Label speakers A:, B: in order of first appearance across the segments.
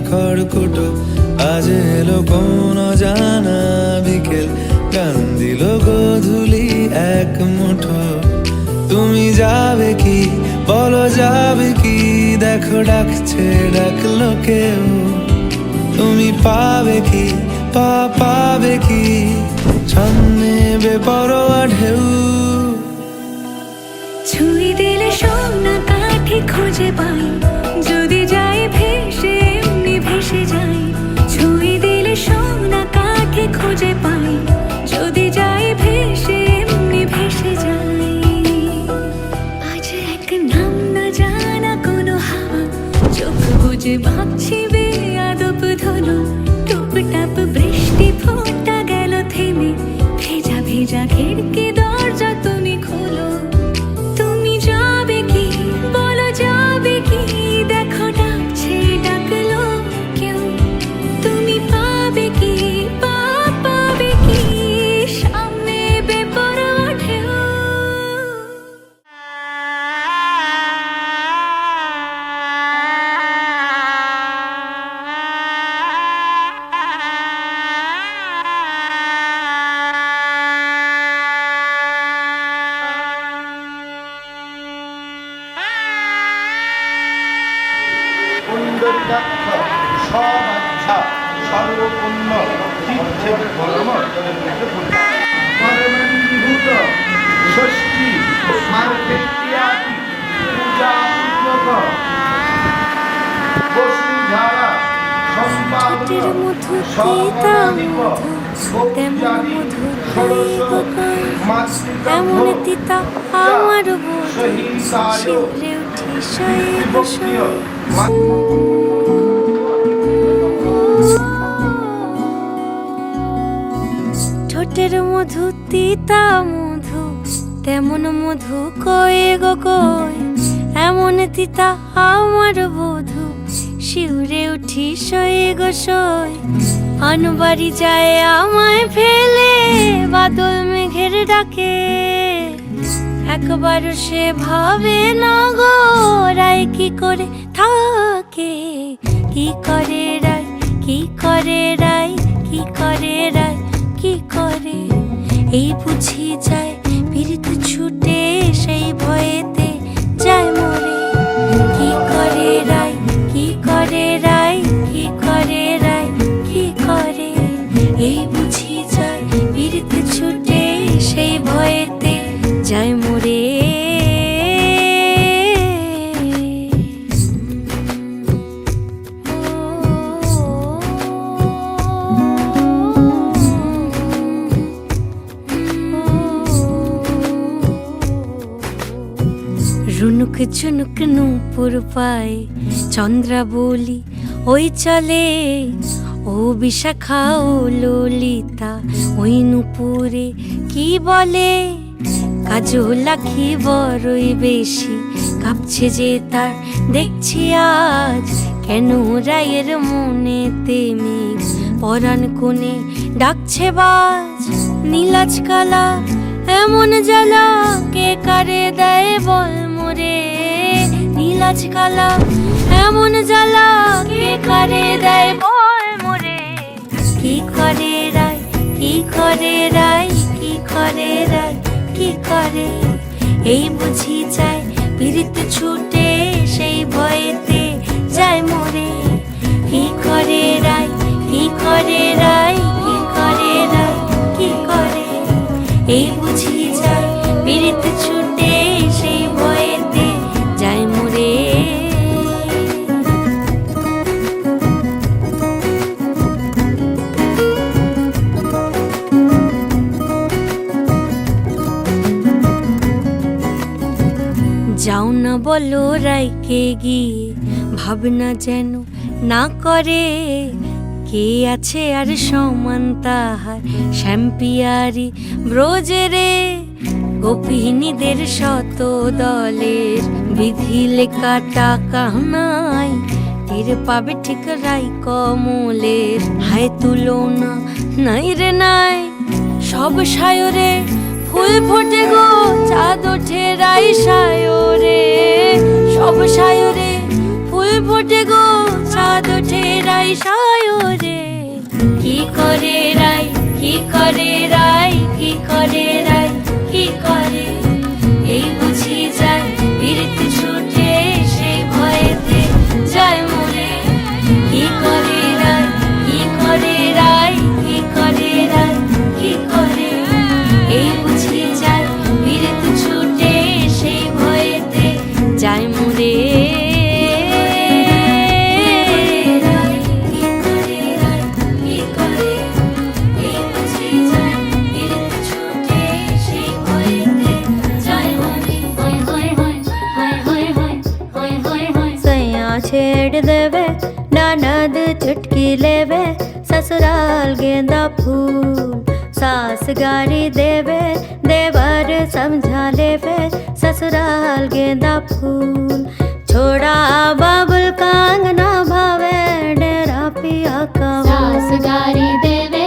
A: খড়কুটো। আজ এলো কোন জানা বিকেল, গান দিল গোধূলি এক মুঠো। তুমি যাবে কি বলো, যাবে কি? দেখো ডাকছে, ডাকলো কেউ। তুমি পাবে কি পাবে কি? সামনে বেপরোয়া ঢেউ।
B: ছুঁই দিলে সোনা কাঠে খুঁজে পাই, যদি যাই ভেসে এমনি ভেসে যাই। ছুঁই দিলে সোনা কাঠে খুঁজে পাই, যদি যাই ভেসে এমনি ভেসে যাই। আজ এক নাম না জানা কোনো হাওয়া, চোখ বুঝে ভাবছি বেয়াদব ধনু। টুপটাপ বৃষ্টি ফোঁটা গেল থেমে, ভেজা ভেজা খিড়কি দরজা তুমি খোলো। তুমি যাবে কি বলো, যাবে কি? দেখো ডাকছে, ডাকলো কেউ। তুমি পাবে কি পাবে কি? সামনে বেপরোয়া ঢেউ।
C: পুণ্ডরীকাক্ষ সবাচ্ছা সর্বপুণ্য তীর্থের পরম পরমাঙ্গীভূত ষষ্ঠী মার্গেত্যাদি পূজা পূর্বক বসুধারা সম্পাদন সহমদীপ ভক্তি ষোড়শ
B: এমন তিতা আমার বোধ,
C: সহিংসায়
B: শিউরে উঠি শয়ে
C: ভক্তিয়
B: ঠোঁটের মধু তিতা মধু, তেমন মধু কয়ে গো কয়। এমন তিতা আমার বধূ, শিউরে উঠি শয়ে গো শয়। আনবাড়ি যায় আমায় ফেলে, বাদল মেঘের ডাকে। একবার সে ভাবে না গো, রায় কি করে থাকে? কি করে রায়, কি করে রায়, কি করে রায়, কি করে? এই বুঝি যায় পীড়িত ছুটে, সেই ভয়েতে যায় মরে। কি করে রায়, কি করে রায়, কি করে রায়, কি করে? এই বুঝি যায় পীড়িত ছুটে, সেই ভয়েতে যায় মরে। রুনুক ঝুনুক নূপুর পায়, চন্দ্রা বলি ওই চলে। ও বিশাখা ও ললিতা, ওই নূপুরে কি বলে? কাজল আঁখি বড়ই বেশি, কাঁপছে যে তার দেখছি আজ। কেন রায়ের মনেতে মেঘ, পরাণ কোণে ডাকছে বাজ। নীলাজ কালা এমন জ্বালা, কে কারে দেয় বল মোরে? নীলাজ কালা এমন জ্বালা, কে কারে দেয় বল মোরে? কি করে রায়, কি করে রায়, কি করে রায়, কি করে? এই বুঝি যায় পীড়িত ছুটে, সেই ভয়েতে যায় মরে। কি করে রায়, কি করে রায়, কি করে রায়, কি করে? এই বুঝি যায় পীড়িত ছুটে, সেই ভয়েতে যায় মরে। যাও না বলো রাইকে গিয়ে, ভাবনা যেন না করে। কে আছে আর সমান তাহার, শ্যাম্পিয়ারি ব্রজেরে। গোপিনীদের শত দলের, বিধি লেখা টাকা নাই। টের পাবে ঠিক রাই কমলের, হায় তুলনা নাই রে নাই। সব সায়রে ফুল ফোটে গো, চাঁদ ওঠে রাই সায়রে। সব সায়রে ফুল ফোটে গো, চাঁদ ওঠে রাই করে রাই, কি করে রাই, কি করে এই বুঝি যায় বীরত্ব ছুটে সেই ভয়েতে যায় মরে। কি করে রাই, কি করে রাই, কি করে রাই, কি করে এই বুঝি যায় বীরত্ব ছুটে সেই ভয়েতে যায় মরে। छेड़ देवे ननद चुटकी लेवे ससुराल गेंदा फूल, सास गारी देवे देवर समझा लेवे ससुराल गेंदा फूल। छोड़ा बाबुल का अंगना भावे डेरा पिया का
D: सास गारी देवे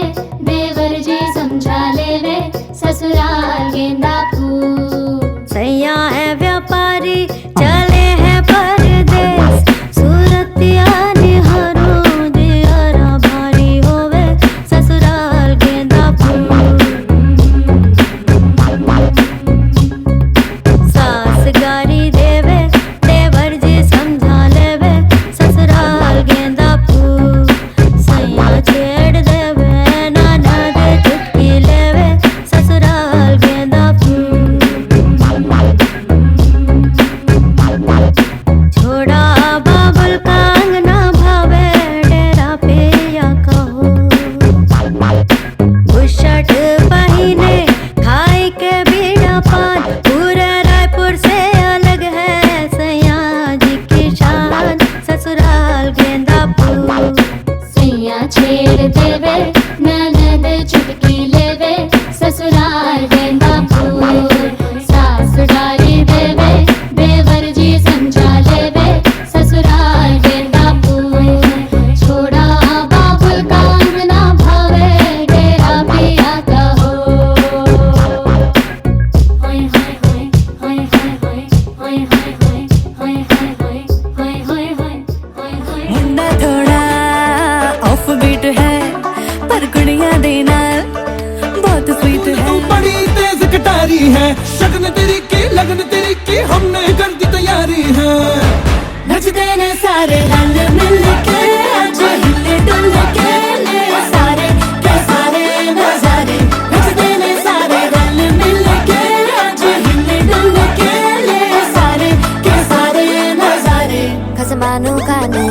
D: देवर जी समझा लेवे ससुराल गेंदा फूल।
B: सैया है व्यापारी चले हैं परदेस, सूरतिया निहारो जियारा भारी होवे ससुराल गेंदा फूल। सास गारी देवे देवर जी समझा लेवे ससुराल गेंदा फूल। सैया छेड़ देवे ननद चुटकी लेवे ससुराल गेंदा फूल। छोड़ा बाबुल का अंगना भावे डेरा पे या कहो। बुशर्ट पहने खाई के बीड़ा पान, पूरे रायपुर से अलग है सैया जी की शान ससुराल गेंदा फूल।
D: सैया छेड़ देवे ननद चुटकी लेवे ससुराल गेंदा फूल। सास गारी देवे देवर जी समझा लेवे ससुराल गेंदा फूल। छोड़ा बाबुल का अंगना भावे डेरा पिया कहो। होय होय होय होय होय होय होय होय होय होय होय होय होय होय होय।
B: मुंडा थोड़ा ऑफ बीट है पर कुड़ियां देना बहुत स्वीट है।
A: तू बड़ी तेज कटारी है, शगन तेरी की लगन तेरी की हमने कर दी तैयारी है।
B: नचते ने सारे रल मिल के आज हिले डुल के ले सारे के सारे नजारे। नचते ने सारे रल मिल के आज हिले डुल के ले सारे के सारे नजारे। खसमानू खाने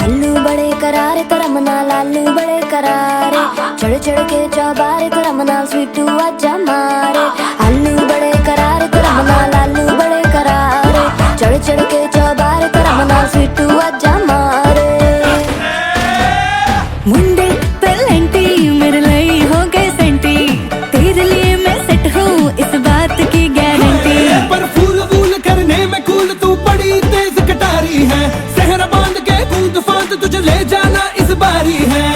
B: अल्लू बड़े करारे करमना लालू बड़े करारे, चढ़ चढ़ के चौबारे करमना स्वीटू आजा मारे। अल्लू बड़े करारे करमना लालू बड़े करारे, चढ़ चढ़ के चौबारे करमना स्वीटू आजा मारे। मुंडे पेलेंटी मेरे लिए हो गए सेंटी, तेरे लिए मैं सेट हूँ इस बात की गारंटी।
A: पर फूल वूल करने में कूल तू बड़ी तेज कटारी है, सहरा बांध के कूद फांद तुझे ले जाना इस बारी है।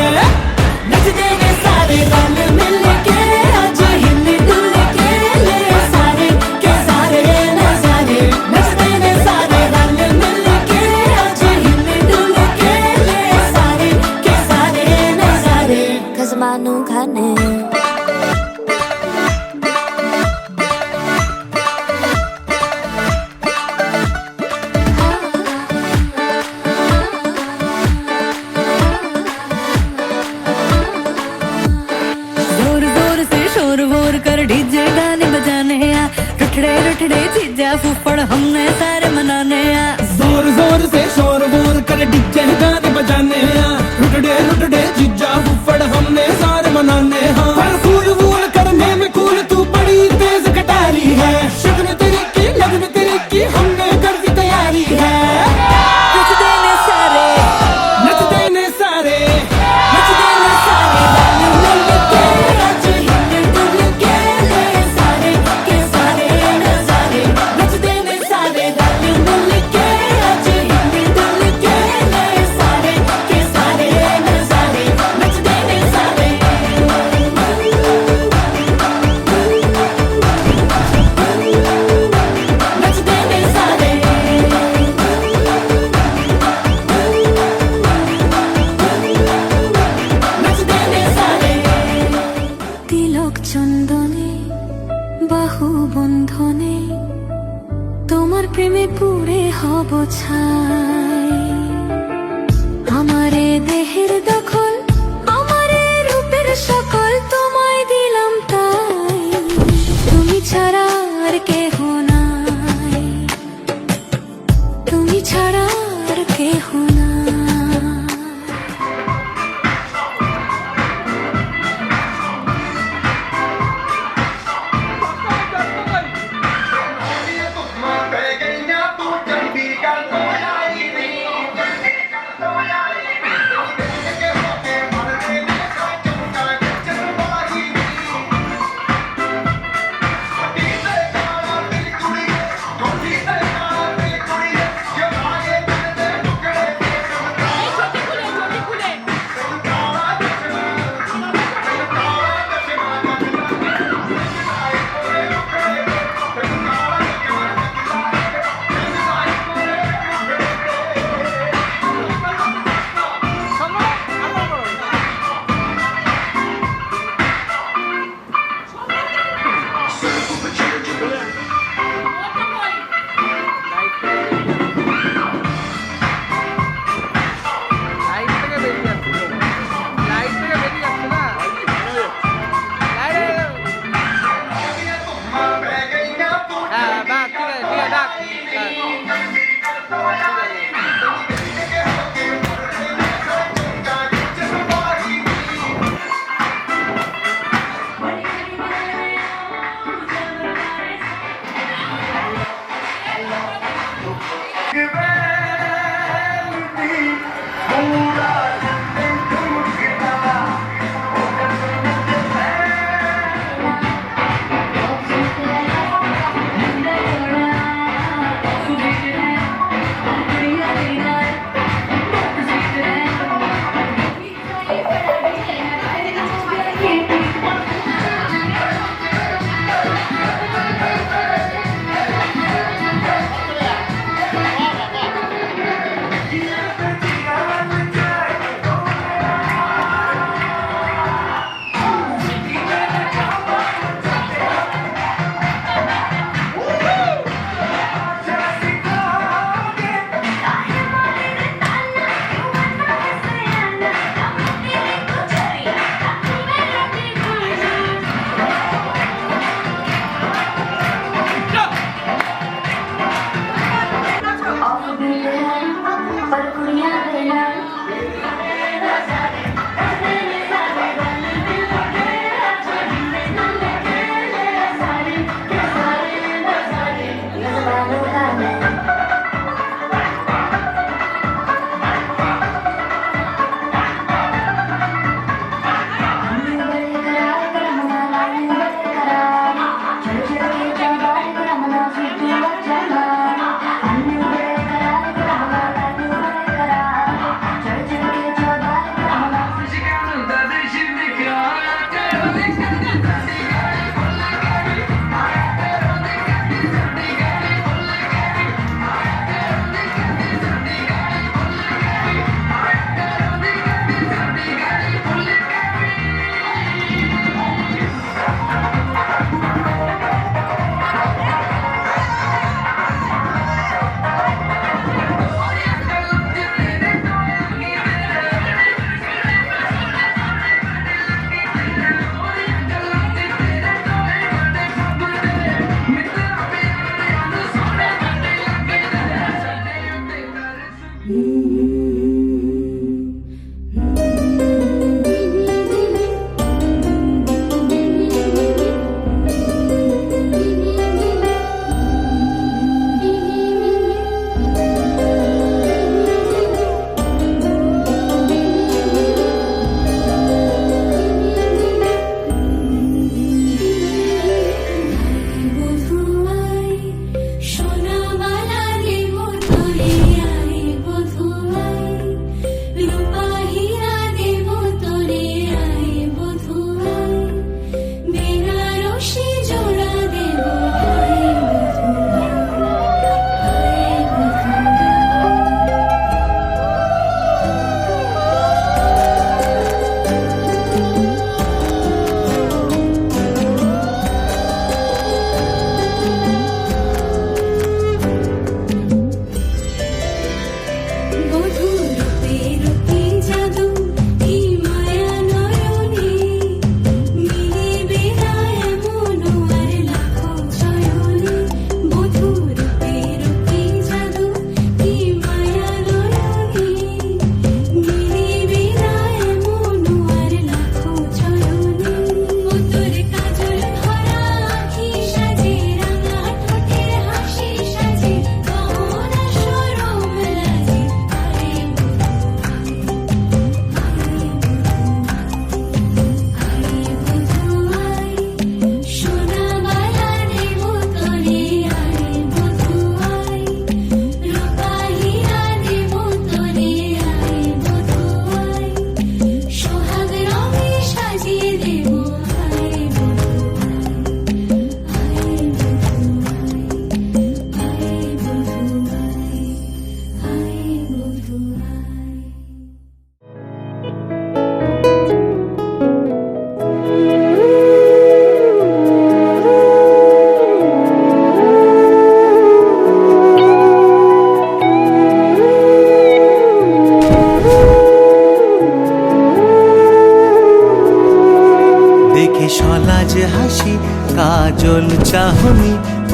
B: नचते ने सारे रल मिल के आज हिले डुल के ले सारे के सारे नजारे। नचते ने सारे रल मिल के आज हिले डुल के ले सारे के सारे नजारे। खसमानू खाने जोर जोर से शोर वोर कर डीजे गाने बजाने आ, रुठड़े रुठड़े चीजा फूफड़ हमने सारे मनाने आ।
A: जोर जोर से शोर वोर कर डीजे गाने बजाने हैं, रुटड़े रुटड़े जीजा फुफड़ हमने सारे मनाने हैं। पर फूल वूल करने में कूल तू बड़ी तेज कटारी है, शगन तेरी की लगन तेरी की हमने कर दी तैयारी है।
B: नचते ने सारे
A: नचते ने सारे
B: नचते ने सारे रल मिल के आज हिले डुल के ले सारे के सारे नजारे। नचते ने सारे रल मिल के आज हिले डुल के ले सारे के सारे नजारे। नचते ने सारे প্রেমে পুরে হব ছাই। আমারে দেহের দখল, আমারে রূপের সকল তোমায় দিলাম তাই। তুমি ছাড়া আর কেহ নাই, তুমি ছাড়া আর কেহ নাই।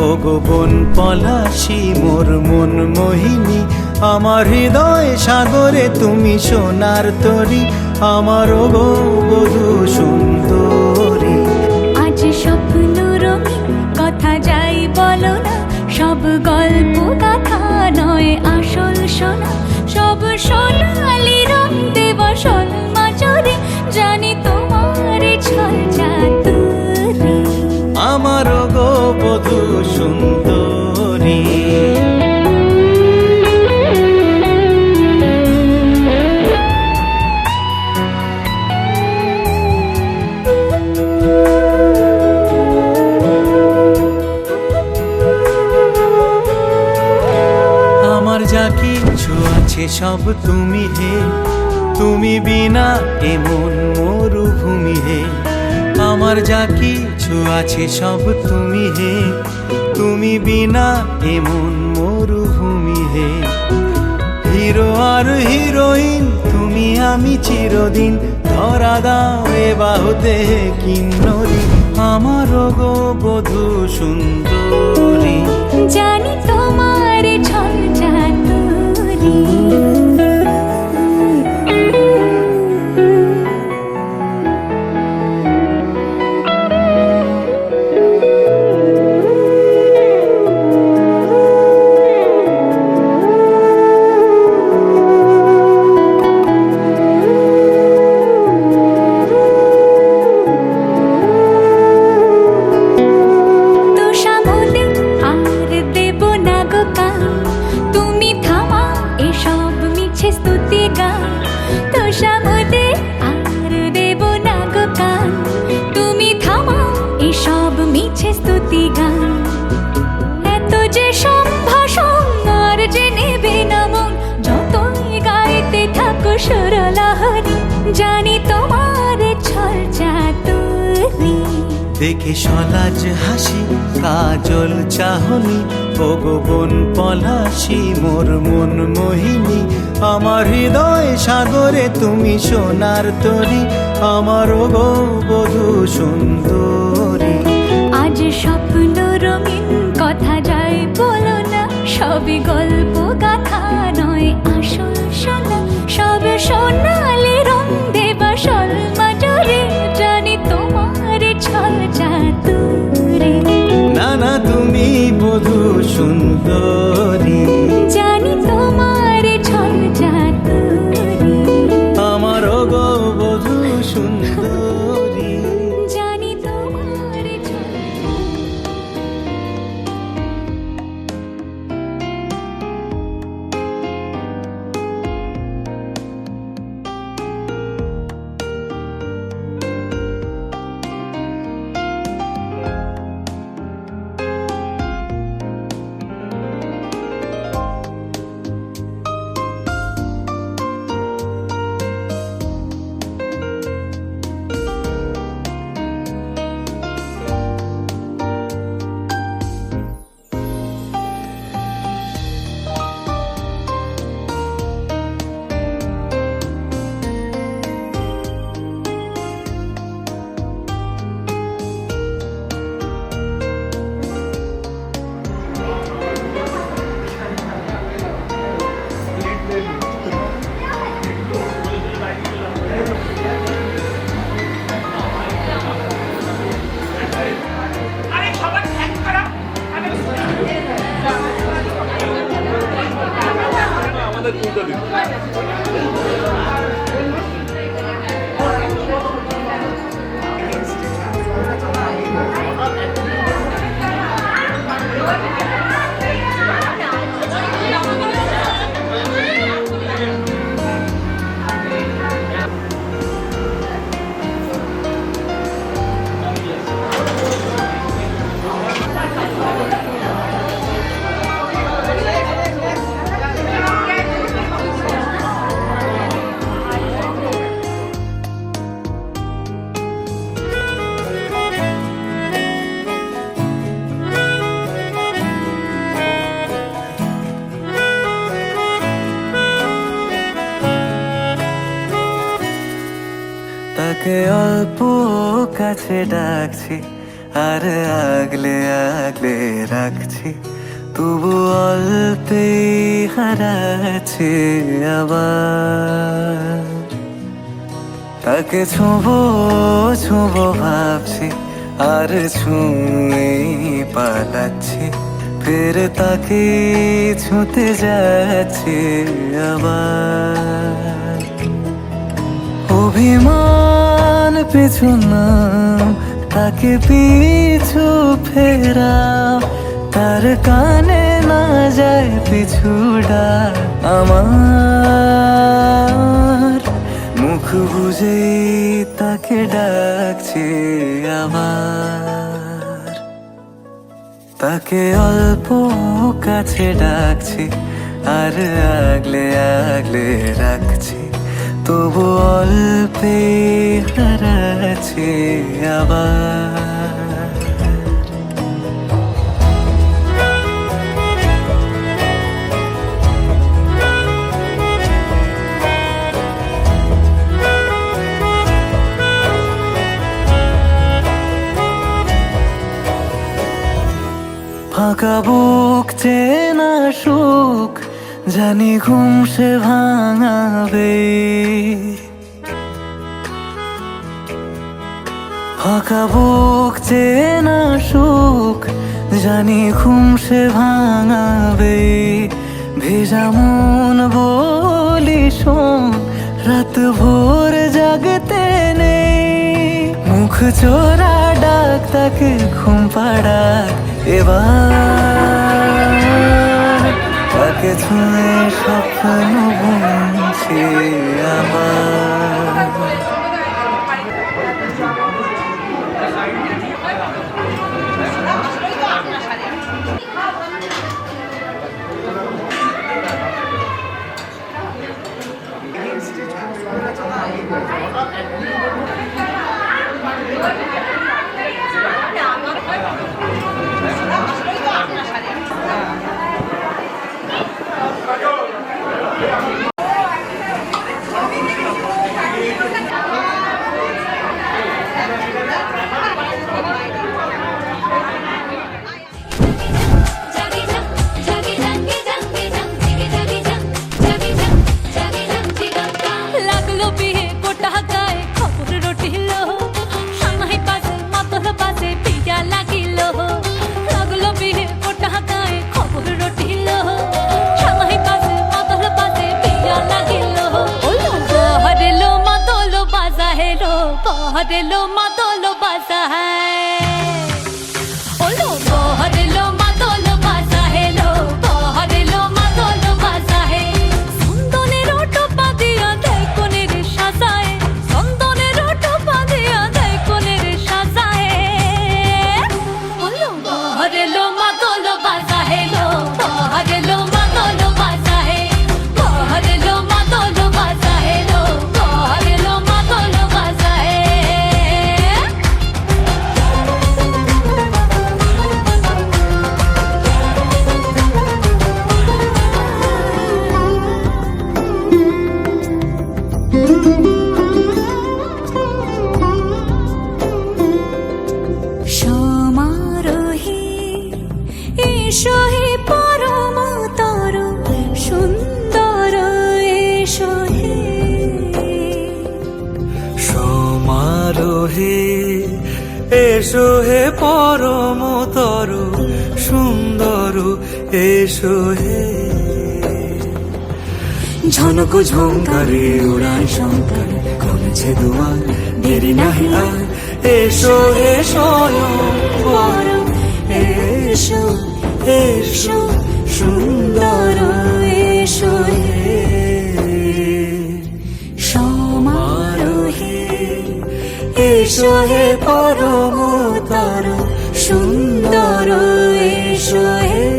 E: ও গো বন পলাশি মোর মন মোহিনী, আমার হৃদয় সাগরে তুমি সোনার তরী, আমার ও গো বধূ সুন্দরী।
B: আজ স্বপ্ন রঙিন কথা যাই বলো না, সব গল্প কথা নয় আসল সোনা, সব সোনালি রং দেব সলমাচরে, জানি তোমার ছল চাতুরি।
E: আমার ও গো বধূ সুন্দরী। আমার যা কিছু আছে সব তুমি হে, তুমি বিনা এমন মরুভূমি হে। আমার যা কিছু আছে সব তুমি হে, তুমি বিনা এমন মরুভূমি হে। হিরো আর হিরোইন তুমি আমি চিরদিন, ধরা দাও এ বাহুতে কিন্নরি, আমার গো বধূ সুন্দরী।
B: জানি তোমার ছল চাতুরি। জানি তোমার ছল চাতুরি।
E: দেখে সলাজ হাসি কাজল চাহনি, ও গো বন পলাশি মোর মন মোহিনী, আমার হৃদয় সাগরে তুমি সোনার তরী, আমার ও গো বধূ সুন্দরী।
B: আজ স্বপ্ন রঙিন কথা যাই বলো না, সবই গল্প গাথা নয় আসল সোনা, সব সোনালি রং দেবা সলমাচরে, জানি তোমার ছল চাতুরি।
E: না না তুমি বধূ সুন্দরী,
B: জানি তোমার ছল চাতুরি।
E: আমার গো বধূ সুন্দরী।
B: জানি তোমার ছল।
E: তাকে অল্প কাছে ডাকছি, আর আগলে আগলে রাখছি, তবু অল্পে হারাচ্ছে আবার। তাকে ছোঁবো ছোঁবো ভাবছি, আর ছুঁয়ে পালাচ্ছি, ফের তাকে ছুঁতে যাচ্ছে আবার। অভিমান পিছু নাম, তাকে পিছু ফেরাও, তার কানে না যায় পিছু ডাক আমার। মুখ বুঝে তাকে ডাকছে আবার। তাকে অল্প কাছে ডাকছি, আর আগলে আগলে রাখছি, তবু অল্পে হারাচ্ছে আবার। ফাঁকা বুক চেনা সুখ, জানি ঘুম সে ভাঙাবে। ফাঁকা বুক চেনা সুখ, জানি ঘুম সে ভাঙাবে। ভেজা মন বলি শোন, রাত ভোর জাগতে নেই। মুখ চোরা ডাক, তাকে ঘুম পাড়াক এবার। তাকে ছুঁয়ে স্বপ্ন বুনছি আবার।
B: লাগলো বিয়ে গোটা গায়ে খবর রটিল, সামাই পাশে মাতল পাশে পিয়া লাগিল। লাগলো বিয়ে গোটা গায়ে খবর রটিল, সামাই পাশে মাতল পাশে পিয়া লাগিল। বহরেলো মাতল বাজা হেলো, বহরেলো মাতল বাজা ওলো। বহরেলো মাতল বাজা হেলো, বহরেলো মাতল বাজা হে। চন্দনের টোপা দিয়া দেয় কোনের সাজায়, চন্দনের টোপা দিয়া দেয় কোনের সাজায়। ওলো বহরেলো মাতল বাজা হেলো, বহরেলো মাতল বাজা হে। বহরেলো মাতল বাজা হেলো, বহরেলো মাতল বাজা হে। সমারোহে এসো হে পরম তর সুন্দর, এসো হে।
E: সমারোহে এসো হে পরমতর সুন্দর, এসো হে। ঝনক ঝঙ্কারে উড়ায় শঙ্কর, করেছে দুয়ার দেরি নাহি আর। এসো হে স্বয়ং এসো, এসো সুন্দর, এসো হে। সমারোহে এসো হে পরমতর সুন্দর, এসো হে।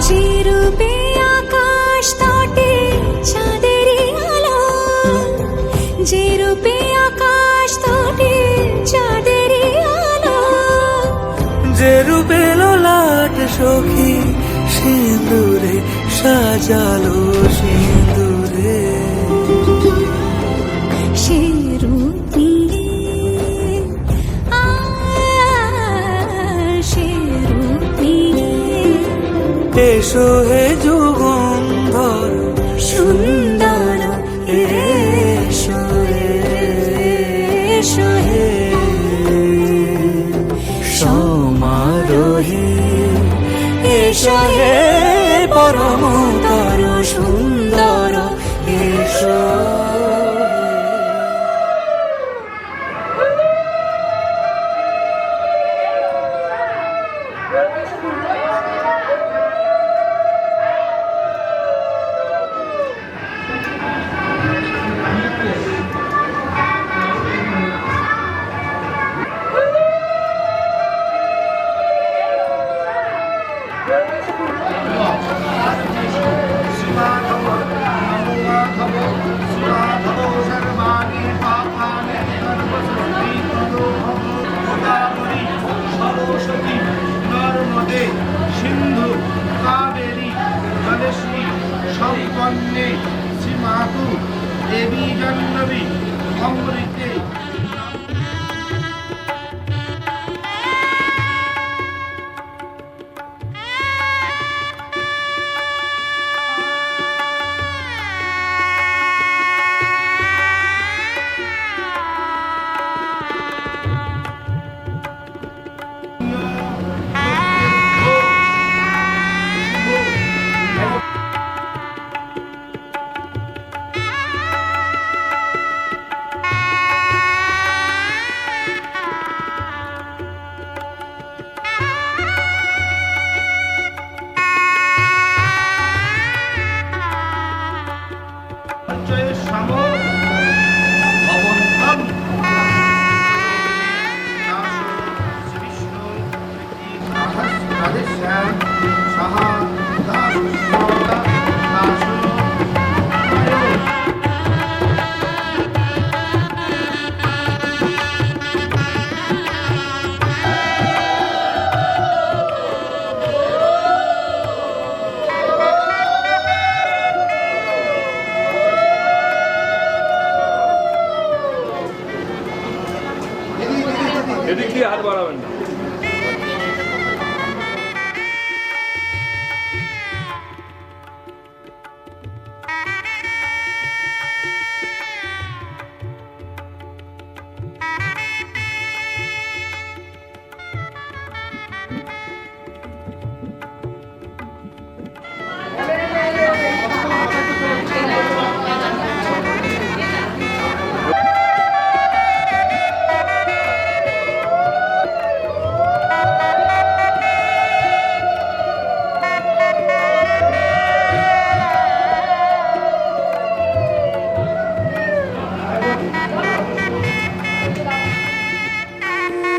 B: যে রূপে আকাশ
F: সখী সিঁদুরে সাজালো সিঁদুরে
B: সে রূপ নিয়ে সে রূপ নিয়ে
F: এসো হে যুগন্ধর
B: সুন্দর এসো এসো হে
F: সমারোহে
B: এসো হে পরমতর সুন্দর এসো
C: সর্বাণি পাপানি সর্বসন্তি গোদাবরী সরস্বতী নর্মদে সিন্ধু কাবেরী জলেশ্বরী সম্পন্নে শ্রীমাতু দেবী জাহ্নবী অমৃতে শ্যাম অবন্তম শ্রীবিষ্ণু রাধেশ্যাম সাহা দাস দাস
G: এদিক দিয়ে হাত বাড়াবেন না।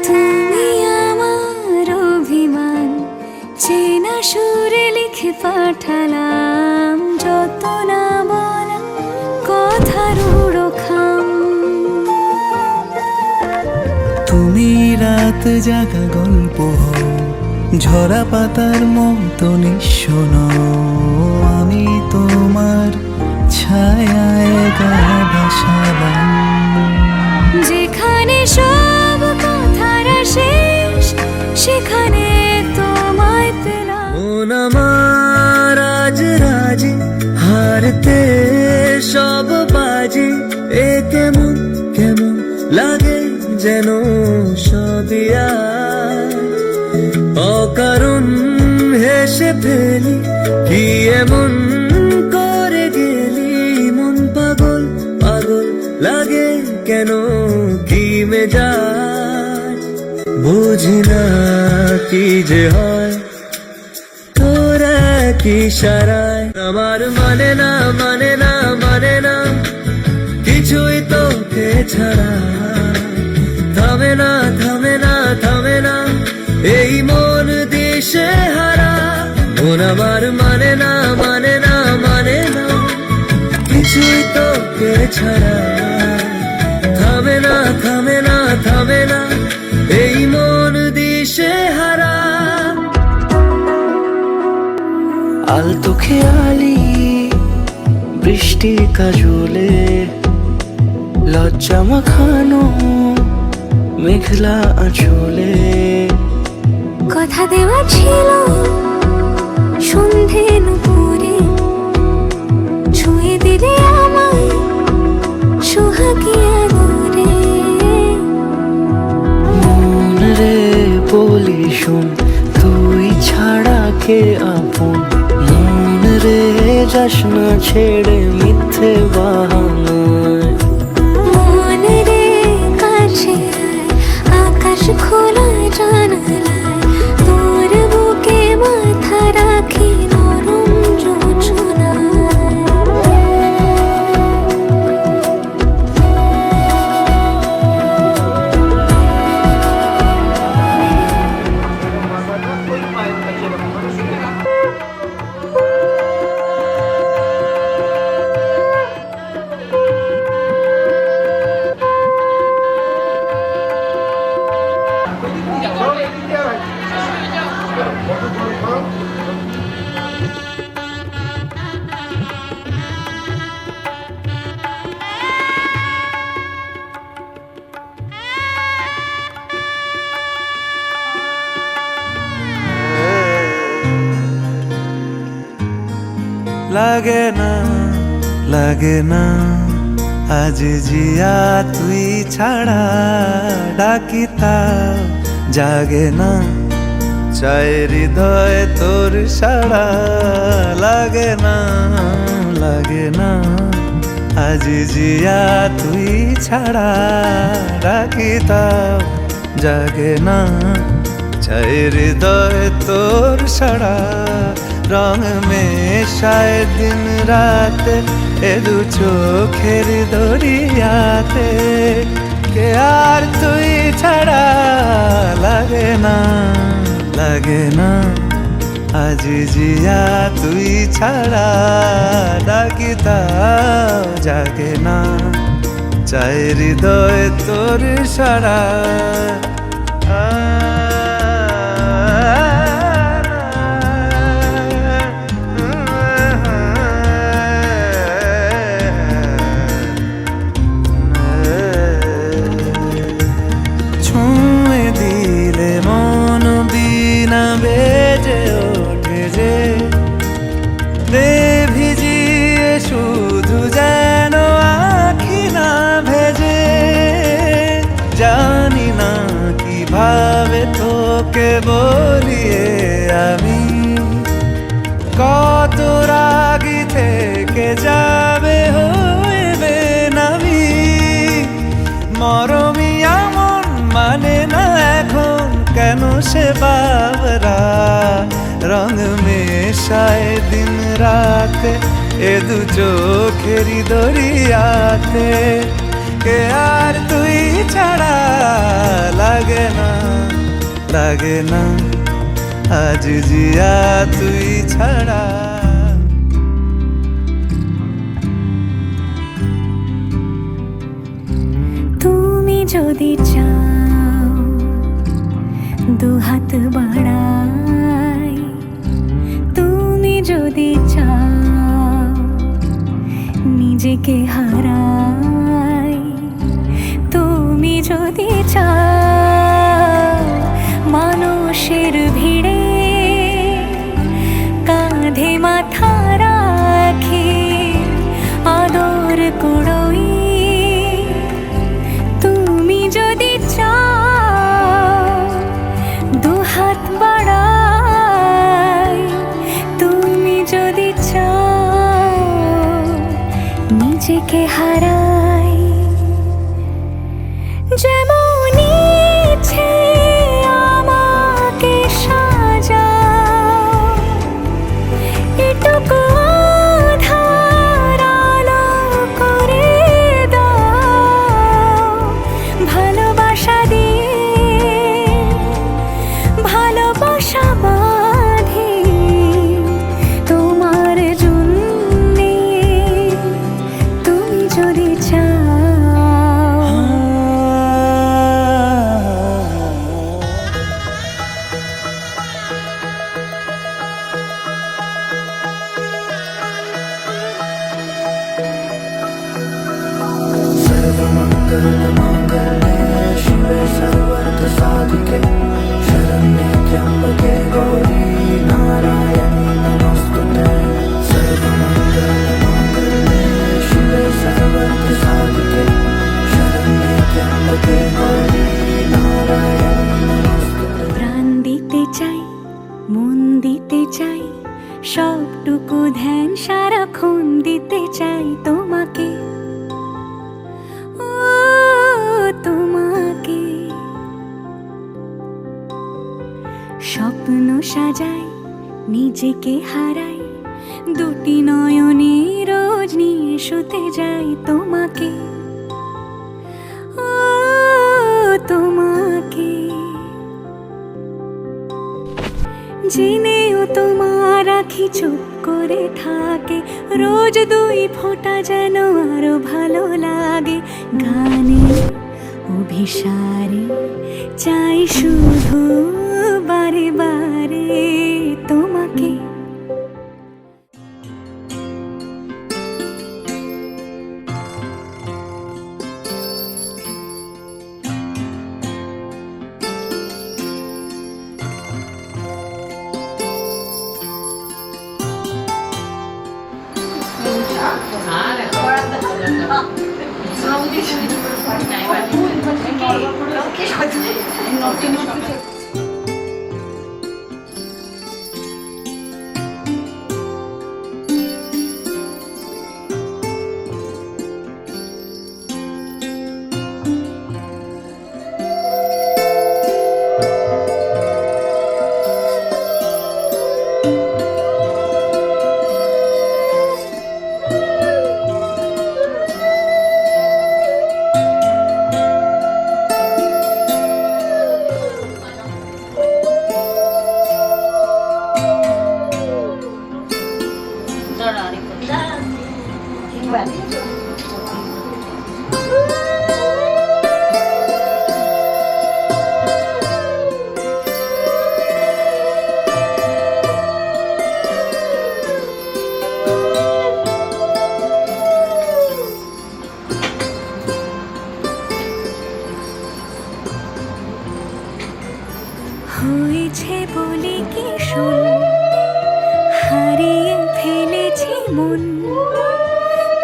B: তুমি আমার অভিমান চেনা সুরে লিখে পাঠালাম যত না বলা কথার উড়োখাম
F: তুমি রাত জাগা গল্প হও ঝরা পাতার মতো নিঃস্বন আমি তোমার ছায়ায় গা ভাসালাম
B: যেখানে সব কথার শেষ সেখানে তোমায় পেলাম
F: মন আমার আজ রাজি হারতে সব বাজি এ কেমন কেমন লাগে যেন সবই আজ অকারণ হেসে ফেলি কি এমন করে গেলি মন পাগল পাগল লাগে কেন কি মেজাজ বুঝি না কি যে হয় তোরা কি সারায় আমার মানে না মানে না মানে না কিছুই তোকে ছাড়া থামে না থামে না থামে না এই মন দিশে হারা মন আমার মানে না মানে না মানে না কিছুই তোকে ছাড়া থামে না থামে না থামে না এই মন দিশে হারা আলতো খেয়ালি বৃষ্টি কাজলে লজ্জা মাখানো মেঘলা আঁচলে
B: কথা দেওয়া ছিল সন্ধে নুপুরে ছুঁয়ে দিলে আমায় সোহাগী আদরে
F: মন রে বলি শোন তুই ছাড়া কে আপন মন রে যাস না ছেড়ে মিথ্যে বাহানায়
B: মন রে কাছে আয়, আকাশ খোলা জানালায় তোর বুকে মাথা রাখি নরম যোজনায়
E: লাগে না আজ জিয়া তুই ছাড়া ডাকিতাও জাগে না চাই হৃদয় তোর সাড়া লাগে না আজ জিয়া তুই ছাড়া ডাকিতাও জাগে না চাই হৃদয় তোর সাড়া রং মেশায় দিন রাত এ দু চোখের দরিয়াতে কে আর তুই ছাড়া লাগে না আজ জিয়া তুই ছাড়া ডাকিতাও জাগে না চাই হৃদয় তোর সাড়া শুধু যেন আখি না ভেজে জানি না কিভাবে তোকে বলিয়ে আমি কত রাগি থেকে যাবে হইবে নামি মরমি এমন মানে না এখন কেন সে বাবরা রং মেশায় দিন রাতে এ দু চোখেরি দরিয়াতে কে আর তুই ছাড়া লাগে না আজ জিয়া তুই ছাড়া
B: তুমি যদি চাও দুহাত বাড়াই তুমি যদি চাও নিজেকে হারাই তুমি যদি চাও মানুষের ভিড়ে কাঁধে মাথা রাখি আদর কুড়োই তুমি যদি চাও দুহাত বাড়াই তুমি যদি চাও নিজেকে হারাই যেমন ইচ্ছে আমাকে সাজাও এটুকু আধার আলো করে দাও ভালোবাসা দিয়ে ভালোবাসা বাঁধি তোমার জন্যে তুমি যদি
F: सर्वमङ्गलमाङ्गल्ये शिवे सर्वार्थसाधिके शरण्ये त्र्यम्बके गौरी नारायणी नमोस्तुते सर्वमङ्गलमाङ्गल्ये शिवे सर्वार्थसाधिके शरण्ये त्र्यम्बके गौरी नारायणी नमोस्तुते
B: প্রাণ দিতে চাই, মন দিতে চাই, সবটুকু ধ্যান সারাক্ষণ দিতে চাই তোমাকে, ও তোমাকে। স্বপ্ন সাজাই, নিজেকে হারাই, দুটি নয়নে রোজ নিয়ে শুতে যাই তোমাকে, ও তোমাকে। জেনেও তোমার আখি চুপ করে থাকে, রোজ দুই ফোঁটা যেন আরো ভালো লাগে। গানে অভিসারে চাই শুধু বারে বারে তোমাকে। হয়েছে বলে কি শোন, হারিয়ে ফেলেছি মন,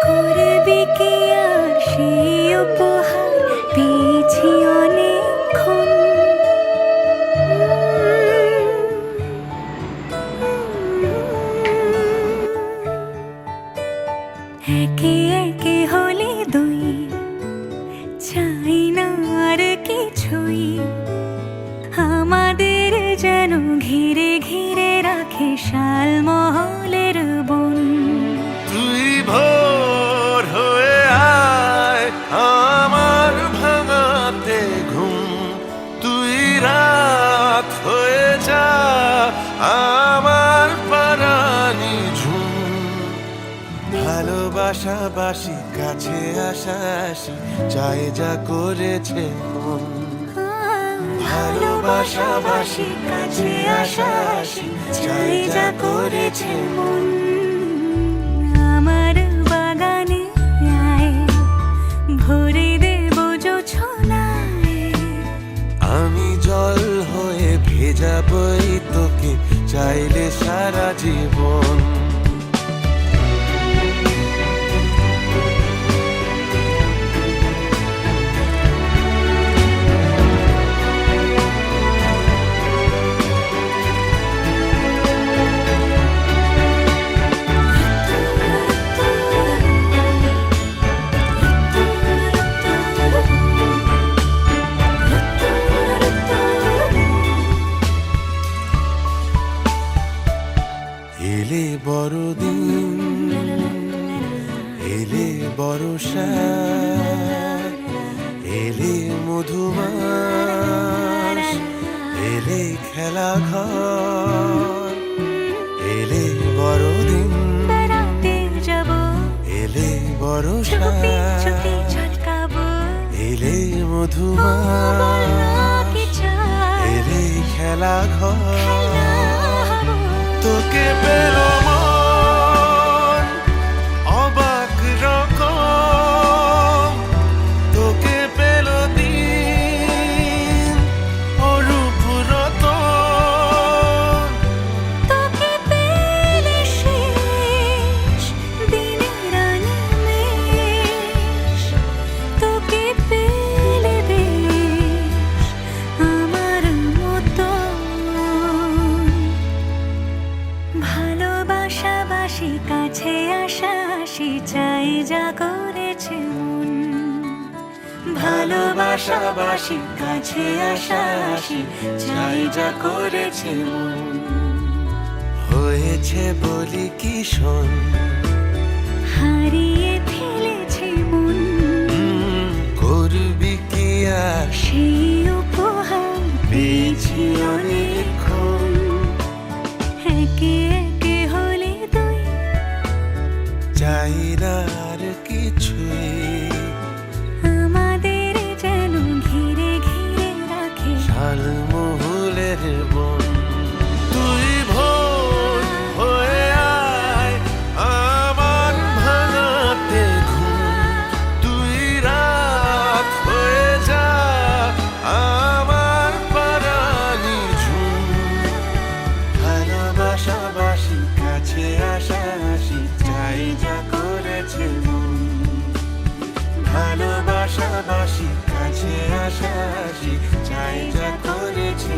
B: করবে কি আর সেই উপহার পেয়েছি অনেকক্ষণ। একে একে হলে দুই, চাই না আর কিছুই, আমাদের যেন ঘিরে ঘিরে রাখে শালমহলের বন।
E: তুই ভোর হয়ে আয় আমার ভাঙাতে ঘুম, তুই রাত হয়ে যা আমার পারানি ঝুম। ভালোবাসাবাসি কাছে আসা আসি চাই যা করেছে মন, ভালোবাসাবাসি কাছে আসা আসি চাই যা করেছে মন।
B: আমার বাগানে আয়, ভরে দেব জোছনায়,
E: আমি জল হয়ে ভেজাবই তোকে চাইলে সারা জীবন। এলে বড়দিন, এলে বর্ষা, এলে মধুমাস, এলে খেলা ঘর, এলে বড়দিন,
B: বেড়াতে যাব,
E: এলে বর্ষা,
B: চুপি চুপি ঝলকাবো,
E: এলে মধুমাস,
B: কি চাই,
E: এলে খেলা ঘর।
B: হবো।
E: তোকে পেল মন অবাক রকম, তোকে
B: আশাসি চাই যা করেছে মন ভালোবাসাবাসি কাছে আশাসি চাই যা করেছে মন
F: হয়েছে বলি কি শোন
B: হারিয়ে ফেলেছে মন
F: করবি কি আর
B: সেই উপহার পেয়েছি অনেকক্ষণ একে একে হলে তুই
F: চাই না আর কিছুই
B: আমাদের যেন ঘিরে ঘিরে রাখে
F: শালমহুলের বন তুই ভোর হয়ে আয় আমার ভাঙাতে ঘুম তুই রাত হয়ে যা আমার পারানি ঝুম ভালোবাসাবাসি কাছে আশাসি চাই যা করেছে মন ভালোবাসাবাসি কাছে আশাসি চাই যা করেছে